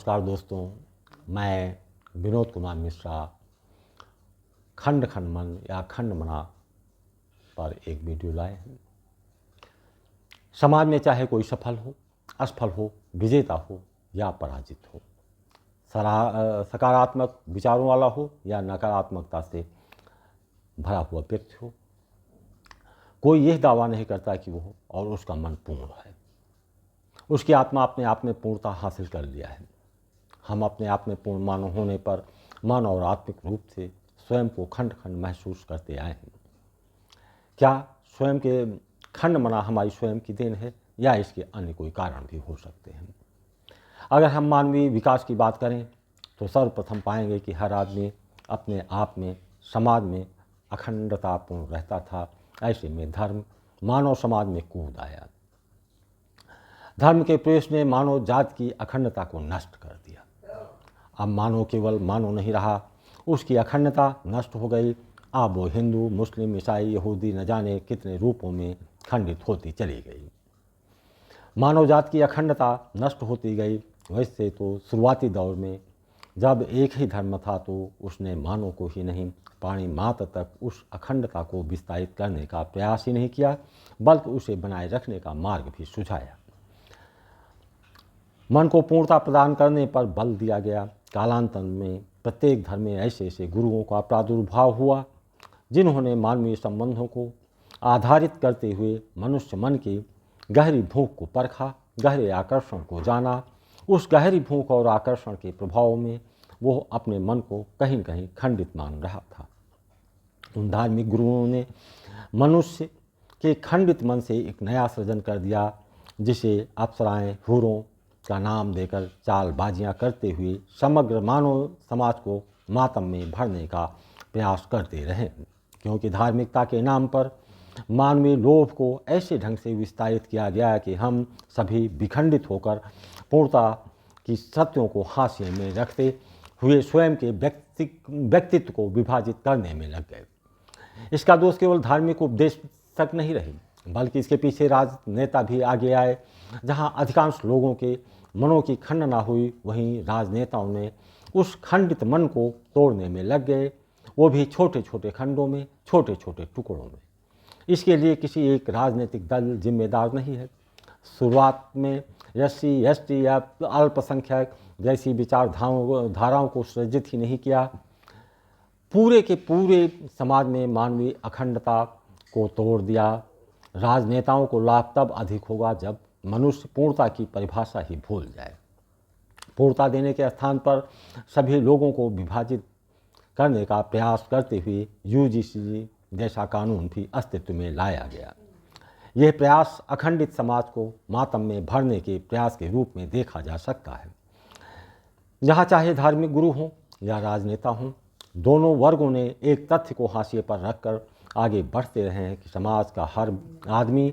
नमस्कार दोस्तों, मैं विनोद कुमार मिश्रा खंड खंड मन या खंड मना पर एक वीडियो लाए हैं। समाज में चाहे कोई सफल हो, असफल हो, विजेता हो या पराजित हो, सकारात्मक विचारों वाला हो या नकारात्मकता से भरा हुआ व्यक्ति हो, कोई यह दावा नहीं करता कि वो और उसका मन पूर्ण है। उसकी आत्मा अपने आप में पूर्णता हासिल कर लिया है। हम अपने आप में पूर्ण मानव होने पर मन और आत्मिक रूप से स्वयं को खंड खंड महसूस करते आए हैं। क्या स्वयं के खंड मना हमारी स्वयं की देन है या इसके अन्य कोई कारण भी हो सकते हैं? अगर हम मानवीय विकास की बात करें तो सर्वप्रथम पाएंगे कि हर आदमी अपने आप में समाज में अखंडतापूर्ण रहता था। ऐसे में धर्म मानव समाज में कूद आया। धर्म के प्रवेश ने मानव जात की अखंडता को नष्ट कर दिया। अब मानव केवल मानव नहीं रहा, उसकी अखंडता नष्ट हो गई। अब वो हिंदू, मुस्लिम, ईसाई, यहूदी न जाने कितने रूपों में खंडित होती चली गई। मानव जात की अखंडता नष्ट होती गई। वैसे तो शुरुआती दौर में जब एक ही धर्म था तो उसने मानव को ही नहीं, प्राणी मात्र तक उस अखंडता को विस्तारित करने का प्रयास ही नहीं किया, बल्कि उसे बनाए रखने का मार्ग भी सुझाया। मन को पूर्णता प्रदान करने पर बल दिया गया। कालांतर में प्रत्येक धर्म में ऐसे ऐसे गुरुओं का प्रादुर्भाव हुआ जिन्होंने मानवीय संबंधों को आधारित करते हुए मनुष्य मन की गहरी भूख को परखा, गहरे आकर्षण को जाना। उस गहरी भूख और आकर्षण के प्रभाव में वो अपने मन को कहीं न कहीं खंडित मान रहा था। उन धार्मिक गुरुओं ने मनुष्य के खंडित मन से एक नया सृजन कर दिया, जिसे अप्सराएं, हूरों का नाम देकर चालबाजियां करते हुए समग्र मानव समाज को मातम में भरने का प्रयास करते रहे। क्योंकि धार्मिकता के नाम पर मानवीय लोभ को ऐसे ढंग से विस्तारित किया गया कि हम सभी विखंडित होकर पूर्णता की सत्यों को हाशिए में रखते हुए स्वयं के व्यक्तित्व को विभाजित करने में लग गए। इसका दोष केवल धार्मिक उपदेश तक नहीं रही, बल्कि इसके पीछे राजनेता भी आगे आए। जहां अधिकांश लोगों के मनों की खंडना हुई, वहीं राजनेताओं ने उस खंडित मन को तोड़ने में लग गए, वो भी छोटे छोटे खंडों में, छोटे छोटे टुकड़ों में। इसके लिए किसी एक राजनीतिक दल जिम्मेदार नहीं है। शुरुआत में एससी, एसटी या अल्पसंख्यक जैसी विचारधाराओं को सृजित ही नहीं किया। पूरे के पूरे समाज में मानवीय अखंडता को तोड़ दिया। राजनेताओं को लाभ तब अधिक होगा जब मनुष्य पूर्णता की परिभाषा ही भूल जाए। पूर्णता देने के स्थान पर सभी लोगों को विभाजित करने का प्रयास करते हुए यूजीसी जैसा कानून भी अस्तित्व में लाया गया। यह प्रयास अखंडित समाज को मातम में भरने के प्रयास के रूप में देखा जा सकता है। जहाँ चाहे धार्मिक गुरु हों या राजनेता हों, दोनों वर्गों ने एक तथ्य को हाशिए पर रखकर आगे बढ़ते रहे हैं कि समाज का हर आदमी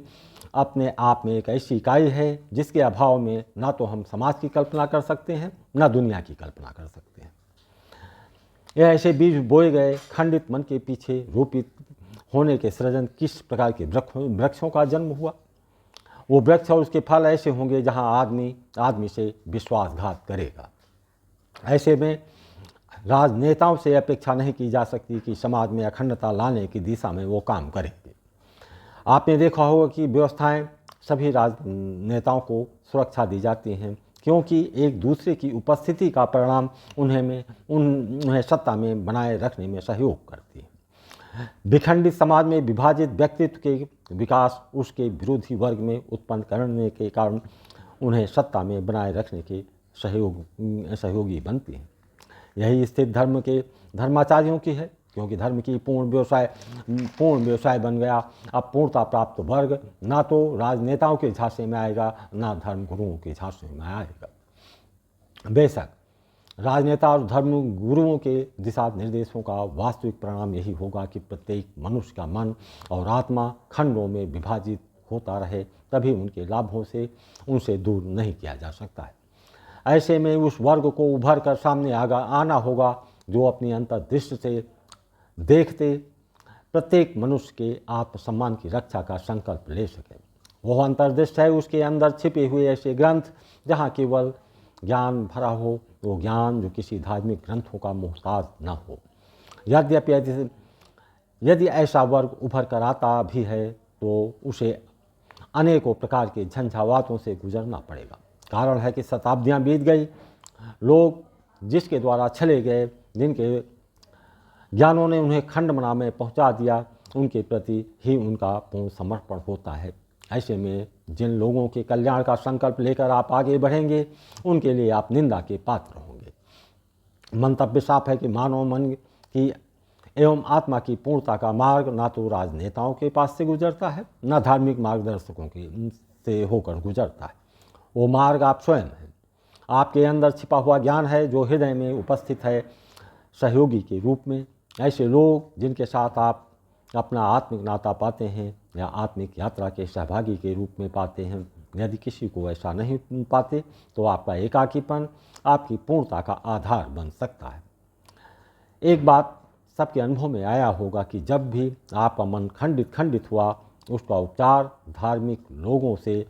अपने आप में एक ऐसी इकाई है जिसके अभाव में ना तो हम समाज की कल्पना कर सकते हैं, ना दुनिया की कल्पना कर सकते हैं। यह ऐसे बीज बोए गए खंडित मन के पीछे रोपित होने के सृजन किस प्रकार के वृक्षों का जन्म हुआ। वो वृक्ष और उसके फल ऐसे होंगे जहां आदमी से विश्वासघात करेगा। ऐसे में राजनेताओं से अपेक्षा नहीं की जा सकती कि समाज में अखंडता लाने की दिशा में वो काम करेंगे। आपने देखा होगा कि व्यवस्थाएं सभी राजनेताओं को सुरक्षा दी जाती हैं, क्योंकि एक दूसरे की उपस्थिति का परिणाम उन्हें सत्ता में बनाए रखने में सहयोग करती है। विखंडित समाज में विभाजित व्यक्तित्व के विकास उसके विरोधी वर्ग में उत्पन्न करने के कारण उन्हें सत्ता में बनाए रखने के सहयोगी बनती हैं। यही स्थिति धर्म के धर्माचार्यों की है, क्योंकि धर्म की पूर्ण व्यवसाय बन गया। अब पूर्णता प्राप्त वर्ग ना तो राजनेताओं के झांसे में आएगा, ना धर्म गुरुओं के झांसे में आएगा। बेशक राजनेता और धर्म गुरुओं के दिशा निर्देशों का वास्तविक परिणाम यही होगा कि प्रत्येक मनुष्य का मन और आत्मा खंडों में विभाजित होता रहे, तभी उनके लाभों से उनसे दूर नहीं किया जा सकता है। ऐसे में उस वर्ग को उभर कर सामने आना होगा जो अपनी अंतर्दृष्टि से देखते प्रत्येक मनुष्य के आत्मसम्मान की रक्षा का संकल्प ले सके। वह अंतर्दृष्टि है उसके अंदर छिपे हुए ऐसे ग्रंथ जहाँ केवल ज्ञान भरा हो, वो ज्ञान जो किसी धार्मिक ग्रंथों का मोहताज न हो। यद्यपि यदि ऐसा वर्ग उभर कर आता भी है तो उसे अनेकों प्रकार के झंझावातों से गुजरना पड़ेगा। कारण है कि शताब्दियाँ बीत गई, लोग जिसके द्वारा छले गए, जिनके ज्ञानों ने उन्हें खंडमना में पहुंचा दिया, उनके प्रति ही उनका पूर्ण समर्पण होता है। ऐसे में जिन लोगों के कल्याण का संकल्प लेकर आप आगे बढ़ेंगे, उनके लिए आप निंदा के पात्र होंगे। मंतव्य साफ है कि मानव मन की एवं आत्मा की पूर्णता का मार्ग ना तो राजनेताओं के पास से गुजरता है, न धार्मिक मार्गदर्शकों के से होकर गुजरता है। वो मार्ग आप स्वयं हैं। आपके अंदर छिपा हुआ ज्ञान है जो हृदय में उपस्थित है सहयोगी के रूप में। ऐसे लोग जिनके साथ आप अपना आत्मिक नाता पाते हैं या आत्मिक यात्रा के सहभागी के रूप में पाते हैं, यदि किसी को ऐसा नहीं पाते तो आपका एकाकीपन आपकी पूर्णता का आधार बन सकता है। एक बात सबके अनुभव में आया होगा कि जब भी आपका मन खंडित हुआ, उसका उपचार धार्मिक लोगों से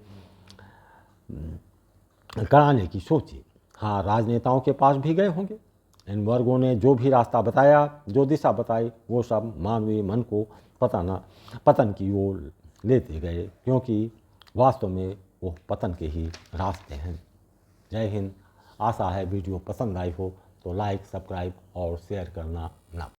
कराने की सोची। हाँ, राजनेताओं के पास भी गए होंगे। इन वर्गों ने जो भी रास्ता बताया, जो दिशा बताई, वो सब मानवीय मन को पतन की ओर लेते गए, क्योंकि वास्तव में वो पतन के ही रास्ते हैं। जय हिंद। आशा है वीडियो पसंद आई हो तो लाइक, सब्सक्राइब और शेयर करना ना